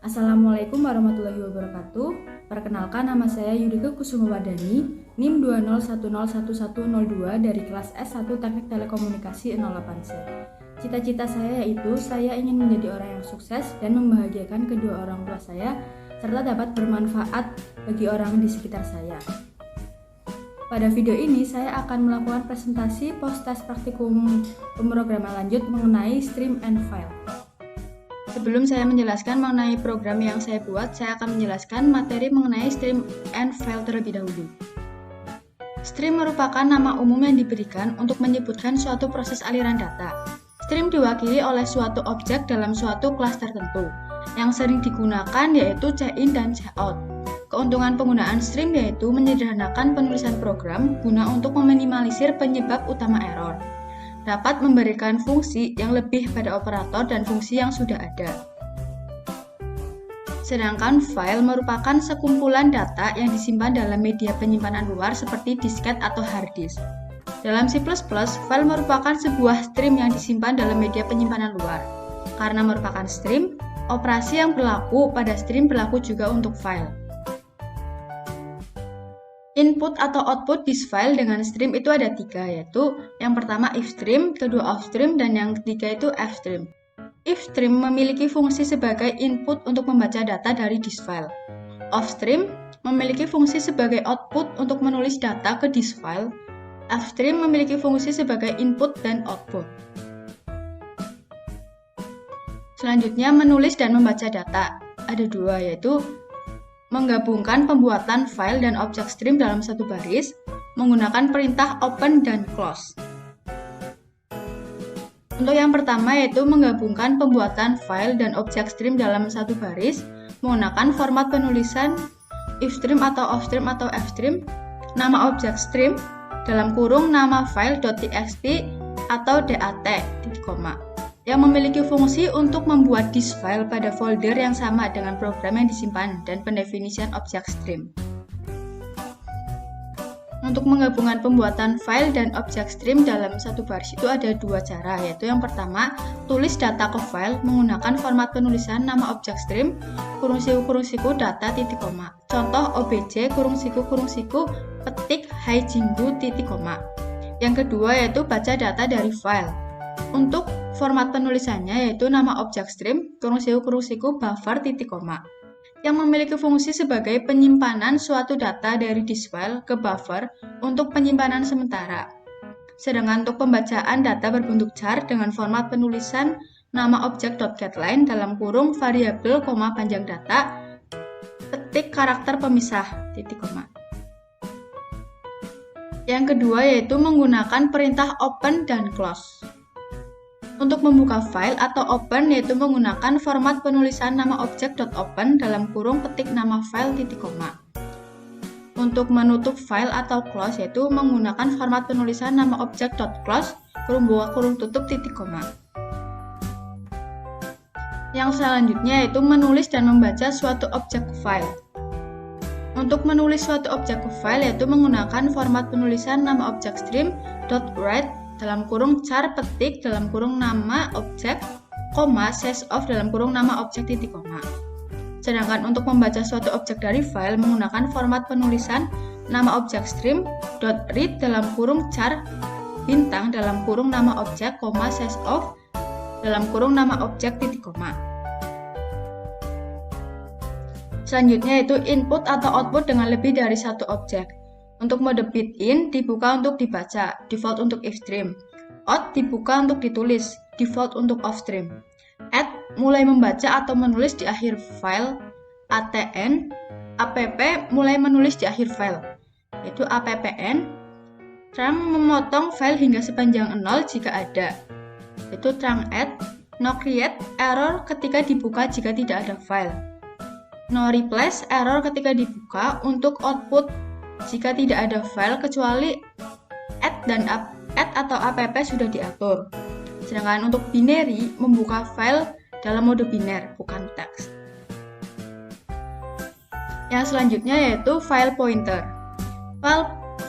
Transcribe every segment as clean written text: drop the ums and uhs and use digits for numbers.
Assalamualaikum warahmatullahi wabarakatuh. Perkenalkan, nama saya Yudhika Kusumawardhani, NIM 201011102 dari kelas S1 Teknik Telekomunikasi 08C. Cita-cita saya yaitu saya ingin menjadi orang yang sukses dan membahagiakan kedua orang tua saya, serta dapat bermanfaat bagi orang di sekitar saya. Pada video ini saya akan melakukan presentasi post-test praktikum pemrograman lanjut mengenai stream and file. Sebelum saya menjelaskan mengenai program yang saya buat, saya akan menjelaskan materi mengenai stream and file terlebih dahulu. Stream merupakan nama umum yang diberikan untuk menyebutkan suatu proses aliran data. Stream diwakili oleh suatu objek dalam suatu kelas tertentu. Yang sering digunakan yaitu check-in dan check-out. Keuntungan penggunaan stream yaitu menyederhanakan penulisan program guna untuk meminimalisir penyebab utama error. Dapat memberikan fungsi yang lebih pada operator dan fungsi yang sudah ada. Sedangkan file merupakan sekumpulan data yang disimpan dalam media penyimpanan luar seperti disket atau hard disk. Dalam C++, file merupakan sebuah stream yang disimpan dalam media penyimpanan luar. Karena merupakan stream, operasi yang berlaku pada stream berlaku juga untuk file. Input atau output di file dengan stream itu ada 3, yaitu yang pertama if stream, kedua off stream, dan yang ketiga itu f stream. If stream memiliki fungsi sebagai input untuk membaca data dari disk file. Off stream memiliki fungsi sebagai output untuk menulis data ke disk file. F stream memiliki fungsi sebagai input dan output. Selanjutnya menulis dan membaca data. Ada 2, yaitu menggabungkan pembuatan file dan objek stream dalam satu baris menggunakan perintah open dan close. Untuk yang pertama yaitu menggabungkan pembuatan file dan objek stream dalam satu baris menggunakan format penulisan if stream atau off stream atau f stream, nama objek stream dalam kurung nama file.txt atau dat, yang memiliki fungsi untuk membuat disk file pada folder yang sama dengan program yang disimpan dan pendefinisian objek stream. Untuk menggabungkan pembuatan file dan objek stream dalam satu baris itu ada 2 cara, yaitu yang pertama, tulis data ke file menggunakan format penulisan nama objek stream, _siku data titik koma. Contoh obj _siku petik hai jinggu titik koma. Yang kedua yaitu baca data dari file. Untuk format penulisannya yaitu nama objek stream, _siku buffer titik koma, yang memiliki fungsi sebagai penyimpanan suatu data dari disk file ke buffer untuk penyimpanan sementara. Sedangkan untuk pembacaan data berbentuk char dengan format penulisan nama objek.getLine dalam kurung variabel, panjang data, petik karakter pemisah, titik koma. Yang kedua yaitu menggunakan perintah open dan close. Untuk membuka file atau open yaitu menggunakan format penulisan nama objek.open dalam kurung petik nama file titik koma. Untuk menutup file atau close yaitu menggunakan format penulisan nama objek.close kurung bawah kurung tutup titik koma. Yang selanjutnya yaitu menulis dan membaca suatu objek file. Untuk menulis suatu objek file yaitu menggunakan format penulisan nama objek stream.write dalam kurung char petik dalam kurung nama objek, size of dalam kurung nama objek titik koma. Sedangkan untuk membaca suatu objek dari file menggunakan format penulisan nama objek stream.read dalam kurung char bintang dalam kurung nama objek, size of dalam kurung nama objek titik koma. Selanjutnya yaitu input atau output dengan lebih dari satu objek. Untuk mode bit in dibuka untuk dibaca, default untuk if stream. Out dibuka untuk ditulis, default untuk off stream. Add mulai membaca atau menulis di akhir file, atn. App mulai menulis di akhir file, yaitu appn. Trunc memotong file hingga sepanjang 0 jika ada, yaitu trunc add. No create error ketika dibuka jika tidak ada file. No replace error ketika dibuka untuk output jika tidak ada file kecuali add atau app sudah diatur. Sedangkan untuk binary membuka file dalam mode biner, bukan teks. Yang selanjutnya yaitu file pointer.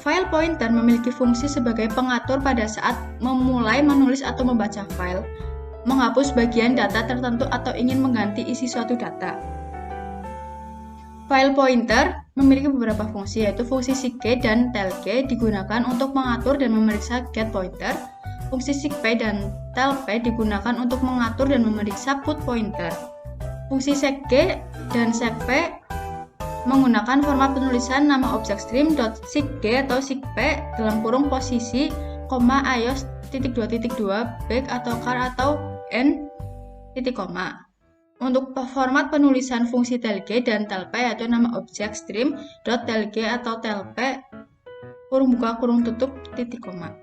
File pointer memiliki fungsi sebagai pengatur pada saat memulai menulis atau membaca file, menghapus bagian data tertentu atau ingin mengganti isi suatu data. File pointer memiliki beberapa fungsi, yaitu fungsi seek dan telg digunakan untuk mengatur dan memeriksa get pointer. Fungsi seek dan telp digunakan untuk mengatur dan memeriksa put pointer. Fungsi seek dan seek menggunakan format penulisan nama objek stream .seek atau seek dalam kurung posisi, ios .2.2 back atau char atau n titik koma. Untuk format penulisan fungsi telg dan telp yaitu nama objek stream .telg atau telp kurung buka kurung tutup titik koma.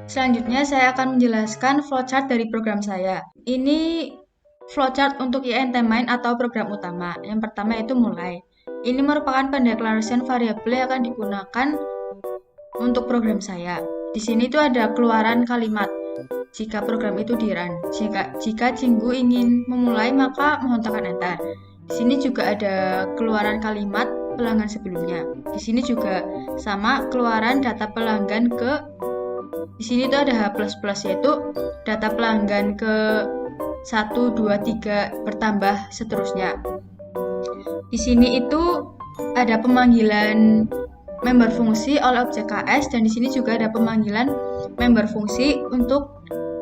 Selanjutnya saya akan menjelaskan flowchart dari program saya. Ini flowchart untuk INT-main atau program utama. Yang pertama itu mulai. Ini merupakan pendeklarasian variabel yang akan digunakan untuk program saya. Di sini itu ada keluaran kalimat jika program itu di-run. Jika Cinggu ingin memulai, maka mohon tekan enter. Di sini juga ada keluaran kalimat pelanggan sebelumnya. Di sini juga sama keluaran data pelanggan di sini itu ada H++, yaitu data pelanggan ke 1, 2, 3 bertambah seterusnya. Di sini itu ada pemanggilan member fungsi oleh objek KS, dan di sini juga ada pemanggilan member fungsi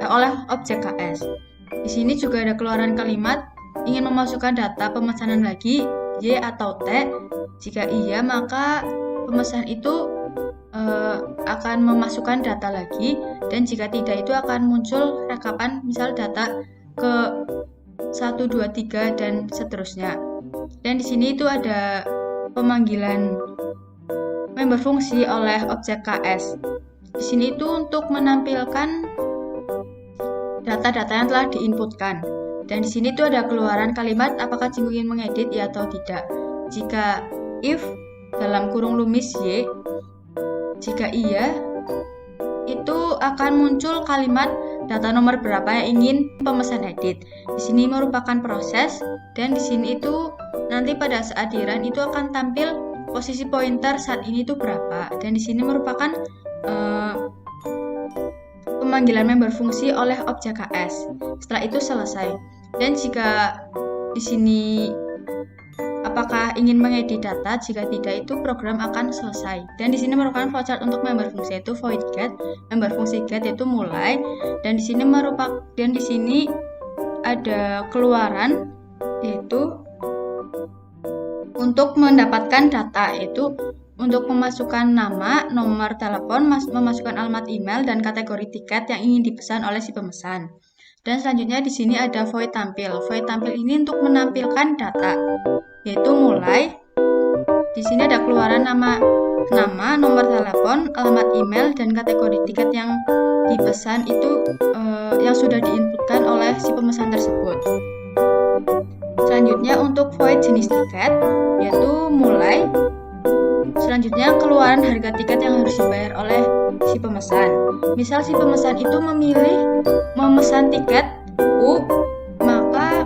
oleh objek KS. Di sini juga ada keluaran kalimat ingin memasukkan data pemesanan lagi Y atau T. Jika iya, maka pemesan itu akan memasukkan data lagi, dan jika tidak itu akan muncul rekapan misal data ke 1, 2, 3 dan seterusnya. Dan di sini itu ada pemanggilan member fungsi oleh objek KS. Di sini itu untuk menampilkan data-data yang telah diinputkan. Dan di sini itu ada keluaran kalimat apakah Cinggu ingin mengedit ya atau tidak. Jika if dalam kurung lumis Y, jika iya, itu akan muncul kalimat data nomor berapa yang ingin pemesan edit. Di sini merupakan proses, dan di sini itu nanti pada saat di-run itu akan tampil posisi pointer saat ini itu berapa. Dan di sini merupakan pemanggilan member fungsi oleh objek KS. Setelah itu selesai. Dan jika di sini apakah ingin mengedit data, jika tidak itu program akan selesai. Dan di sini merupakan flowchart untuk member fungsi, yaitu void get, member fungsi get yaitu mulai, dan di sini ada keluaran yaitu untuk mendapatkan data, yaitu untuk memasukkan nama, nomor telepon, memasukkan alamat email dan kategori tiket yang ingin dipesan oleh si pemesan. Dan selanjutnya di sini ada void tampil. Void tampil ini untuk menampilkan data, yaitu mulai. Di sini ada keluaran nama, nomor telepon, alamat email dan kategori tiket yang dipesan itu yang sudah diinputkan oleh si pemesan tersebut. Selanjutnya untuk void jenis tiket, yaitu mulai. Selanjutnya keluaran harga tiket yang harus dibayar oleh si pemesan. Misal si pemesan itu memesan tiket U, maka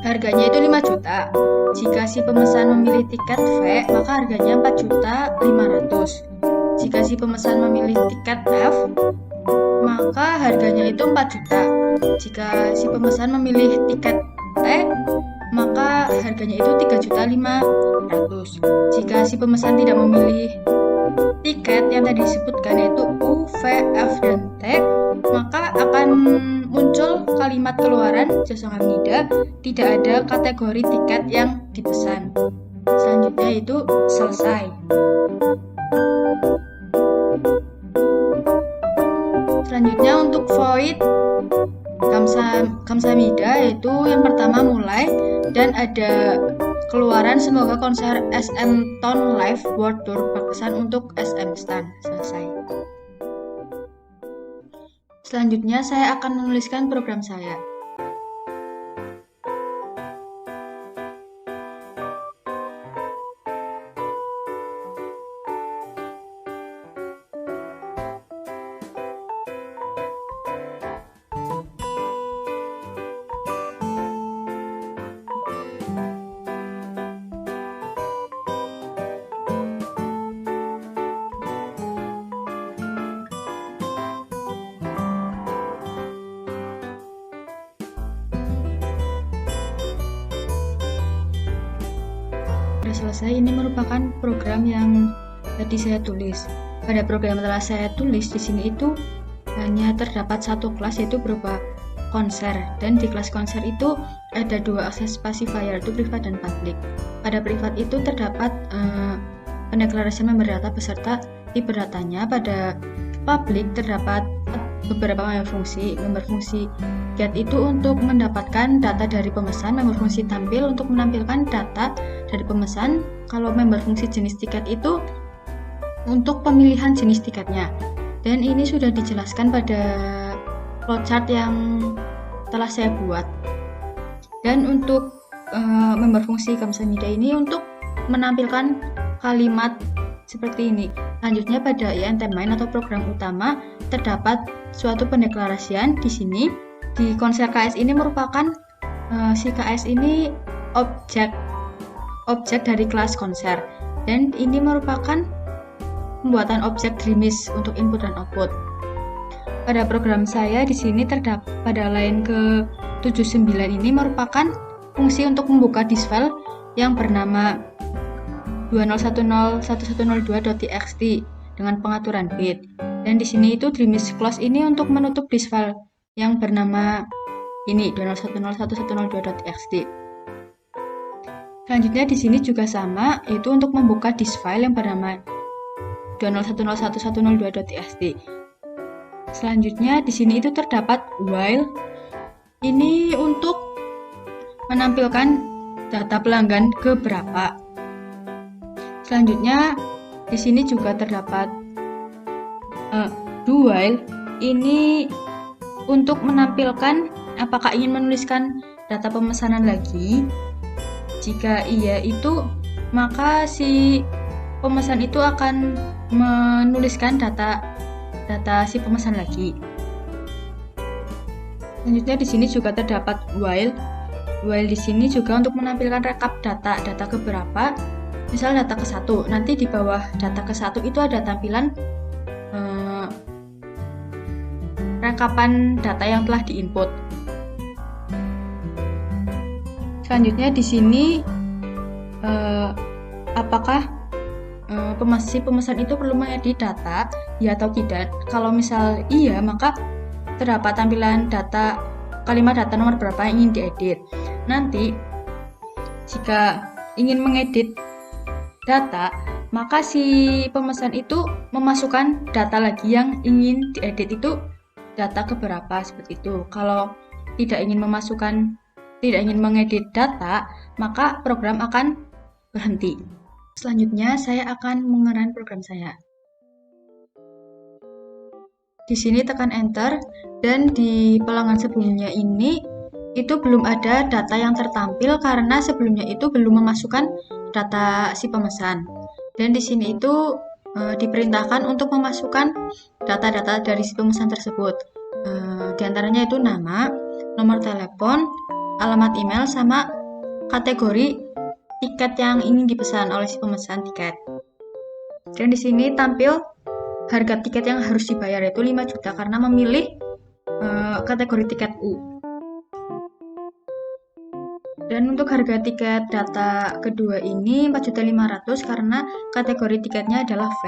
harganya itu 5 juta. Jika si pemesan memilih tiket V, maka harganya 4.500.000. Jika si pemesan memilih tiket F, maka harganya itu 4 juta. Jika si pemesan memilih tiket T, maka harganya itu 3.500.000. Jika si pemesan tidak memilih tiket yang tadi disebutkan yaitu U, V, F, dan T, maka akan muncul kalimat keluaran jasa nida, tidak ada kategori tiket yang dipesan. Selanjutnya itu selesai. Selanjutnya untuk void kamsamida, yaitu yang pertama mulai, dan ada keluaran semoga konser SM Town Live World Tour berkesan untuk SM Stan. Selesai. Selanjutnya saya akan menuliskan program saya. sudah selesai. Ini merupakan program yang tadi saya tulis. Pada program yang telah saya tulis di sini itu hanya terdapat satu kelas, yaitu berupa konser, dan di kelas konser itu ada dua akses pacifier, yaitu privat dan public. Pada privat itu terdapat pendeklarasian member data beserta tipe datanya. Pada public terdapat beberapa member fungsi get itu untuk mendapatkan data dari pemesan, member fungsi tampil untuk menampilkan data dari pemesan. Kalau member fungsi jenis tiket itu untuk pemilihan jenis tiketnya. Dan ini sudah dijelaskan pada flowchart yang telah saya buat. Dan untuk member fungsi Kamsa Media ini untuk menampilkan kalimat seperti ini. Selanjutnya pada INT main atau program utama terdapat suatu pendeklarasian di sini. Di konser KS ini merupakan si KS ini objek dari kelas konser, dan ini merupakan pembuatan objek Dreamis untuk input dan output. Pada program saya di sini terdapat pada line ke-79 ini merupakan fungsi untuk membuka disk file yang bernama 20101102.txt dengan pengaturan bit. Dan di sini itu Dreamis close ini untuk menutup disk file yang bernama ini 20101102.txt. Selanjutnya di sini juga sama, yaitu untuk membuka disk file yang bernama 20101102.txt. Selanjutnya di sini itu terdapat while. Ini untuk menampilkan data pelanggan ke berapa. Selanjutnya di sini juga terdapat do while. Ini untuk menampilkan apakah ingin menuliskan data pemesanan lagi. Jika iya itu, maka si pemesan itu akan menuliskan data si pemesan lagi. Selanjutnya di sini juga terdapat while. While di sini juga untuk menampilkan rekap data ke berapa. Misal data ke 1, nanti di bawah data ke 1 itu ada tampilan rekapan data yang telah diinput. Selanjutnya di sini apakah si pemesan itu perlu mengedit data, ya atau tidak. Kalau misal iya, maka terdapat tampilan data, kalimat data nomor berapa yang ingin diedit. Nanti jika ingin mengedit data, maka si pemesan itu memasukkan data lagi yang ingin diedit itu data keberapa, seperti itu. Kalau tidak ingin mengedit data, maka program akan berhenti. Selanjutnya saya akan mengerun program saya. Di sini tekan enter, dan di pelanggan sebelumnya ini itu belum ada data yang tertampil karena sebelumnya itu belum memasukkan data si pemesan. Dan di sini itu diperintahkan untuk memasukkan data-data dari si pemesan tersebut. Di antaranya itu nama, nomor telepon, alamat email, sama kategori tiket yang ingin dipesan oleh si pemesan tiket. Dan di sini tampil harga tiket yang harus dibayar, yaitu 5 juta karena memilih kategori tiket U. Dan untuk harga tiket data kedua ini 4.500.000 karena kategori tiketnya adalah V.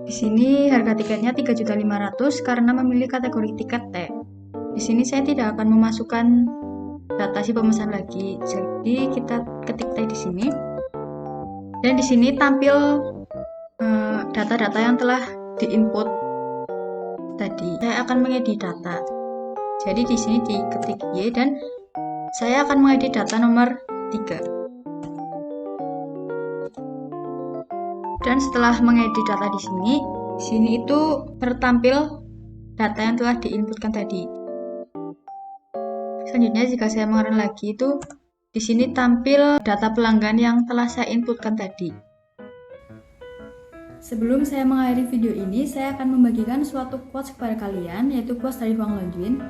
Di sini harga tiketnya 3.500.000 karena memilih kategori tiket T. Di sini saya tidak akan memasukkan data si pemesan lagi. Jadi kita ketik T di sini. Dan di sini tampil data-data yang telah diinput tadi. Saya akan mengedit data. Jadi di sini diketik Y, dan saya akan mengedit data nomor 3. Dan setelah mengedit data di sini itu tertampil data yang telah diinputkan tadi. Selanjutnya jika saya mengerun lagi itu di sini tampil data pelanggan yang telah saya inputkan tadi. Sebelum saya mengakhiri video ini, saya akan membagikan suatu quotes kepada kalian, yaitu quotes dari Huang Longjun.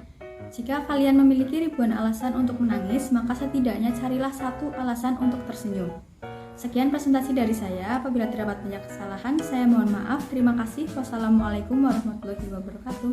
Jika kalian memiliki ribuan alasan untuk menangis, maka setidaknya carilah satu alasan untuk tersenyum. Sekian presentasi dari saya. Apabila terdapat banyak kesalahan, saya mohon maaf. Terima kasih. Wassalamualaikum warahmatullahi wabarakatuh.